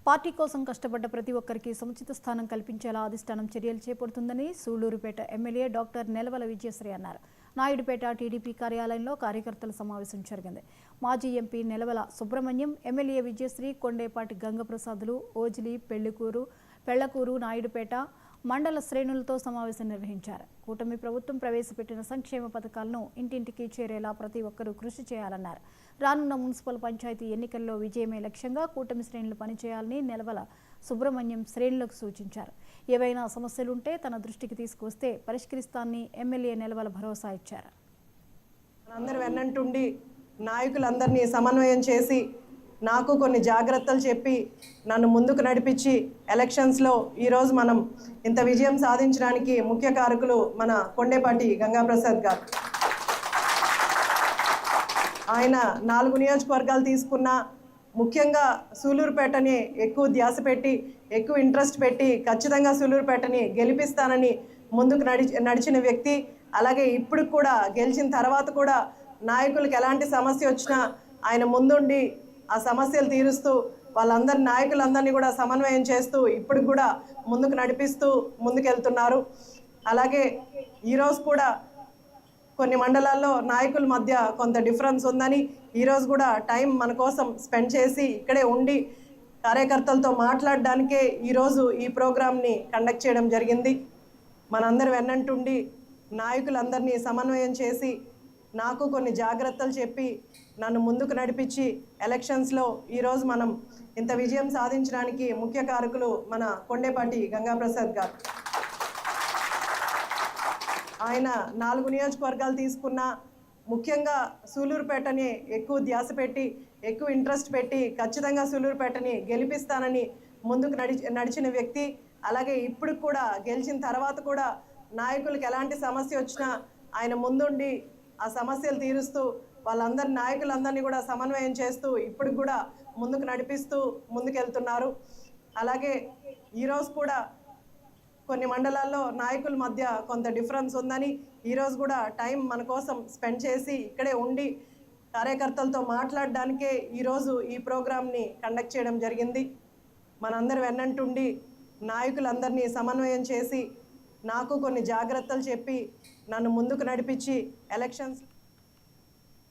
Party కోసం కష్టపడ్డ ప్రతి ఒక్కరికి సముచిత స్థానం కల్పించేలా అధిష్టానం చర్యలు చేపడుతుందని సూళ్లూరుపేట ఎమ్మెల్యే డాక్టర్ నెలవల విజయశ్రీ అన్నారు. నాయుడుపేట టీడీపీ కార్యాలయంలో కార్యకర్తల సమావేశం జరిగింది. మాజీ ఎంపీ నెలవల సుబ్రహ్మణ్యం, ఎమ్మెల్యే విజయశ్రీ, కొండేపాటి గంగప్రసాదులు, ఓజిలి, పెళ్లకూరు, నాయుడుపేట మండల శ్రేణులతో సమావేశం నిర్వహించారు. కూటమి ప్రభుత్వం ప్రవేశపెట్టిన సంక్షేమ పథకాలను ఇంటింటికి చేరేలా ప్రతి ఒక్కరూ కృషి చేయాలన్నారు. రానున్న మున్సిపల్ పంచాయతీ ఎన్నికల్లో విజయమే లక్ష్యంగా కూటమి శ్రేణులు పనిచేయాలని నెలవల సుబ్రహ్మణ్యం శ్రేణులకు సూచించారు. ఏవైనా సమస్యలుంటే తన దృష్టికి తీసుకువస్తే పరిష్కరిస్తానని ఎమ్మెల్యే నెలవల భరోసా ఇచ్చారు. అందరూ వెన్నంటుండి నాయకులందరినీ సమన్వయం చేసి నాకు కొన్ని జాగ్రత్తలు చెప్పి నన్ను ముందుకు నడిపించి ఎలక్షన్స్లో ఈరోజు మనం ఇంత విజయం సాధించడానికి ముఖ్య కారకులు మన కొండేపాటి గంగాప్రసాద్ గారు. ఆయన 4 నియోజకవర్గాలు తీసుకున్న ముఖ్యంగా సూళ్లూరుపేటని ఎక్కువ ధ్యాస పెట్టి ఎక్కువ ఇంట్రెస్ట్ పెట్టి ఖచ్చితంగా సూళ్లూరుపేటని గెలిపిస్తానని ముందుకు నడిచిన వ్యక్తి. అలాగే ఇప్పుడు కూడా గెలిచిన తర్వాత కూడా నాయకులకు ఎలాంటి సమస్య వచ్చినా ఆయన ముందుండి ఆ సమస్యలు తీరుస్తూ నాయకులందరినీ కూడా సమన్వయం చేస్తూ ఇప్పుడు కూడా ముందుకు నడిపిస్తూ ముందుకెళ్తున్నారు. అలాగే ఈరోజు కూడా కొన్ని మండలాల్లో నాయకుల మధ్య కొంత డిఫరెన్స్ ఉందని ఈరోజు కూడా టైం మన కోసం స్పెండ్ చేసి ఇక్కడే ఉండి కార్యకర్తలతో మాట్లాడడానికే ఈరోజు ఈ ప్రోగ్రామ్ని కండక్ట్ చేయడం జరిగింది. మనందరూ వెన్నంటుండి నాయకులందరినీ సమన్వయం చేసి నాకు కొన్ని జాగ్రత్తలు చెప్పి నన్ను ముందుకు నడిపించి ఎలక్షన్స్లో ఈరోజు మనం ఇంత విజయం సాధించడానికి ముఖ్య కారకులు మన కొండేపాటి గంగాప్రసాద్ గారు. ఆయన 4 నియోజకవర్గాలు తీసుకున్న ముఖ్యంగా సూళ్లూరుపేటని ఎక్కువ ధ్యాస పెట్టి ఎక్కువ ఇంట్రెస్ట్ పెట్టి ఖచ్చితంగా సూళ్లూరుపేటని గెలిపిస్తానని ముందుకు నడిచిన వ్యక్తి. అలాగే ఇప్పుడు కూడా గెలిచిన తర్వాత కూడా నాయకులకు ఎలాంటి సమస్య వచ్చినా ఆయన ముందుండి ఆ సమస్యలు తీరుస్తూ నాయకులందరినీ కూడా సమన్వయం చేస్తూ ఇప్పుడు కూడా ముందుకు నడిపిస్తూ ముందుకెళ్తున్నారు. అలాగే ఈరోజు కూడా కొన్ని మండలాల్లో నాయకుల మధ్య కొంత డిఫరెన్స్ ఉందని ఈరోజు కూడా టైం మన కోసం స్పెండ్ చేసి ఇక్కడే ఉండి కార్యకర్తలతో మాట్లాడడానికే ఈరోజు ఈ ప్రోగ్రామ్ని కండక్ట్ చేయడం జరిగింది. మనందరూ వెన్నంటుండి నాయకులందరినీ సమన్వయం చేసి నాకు కొన్ని జాగ్రత్తలు చెప్పి నన్ను ముందుకు నడిపించి ఎలక్షన్స్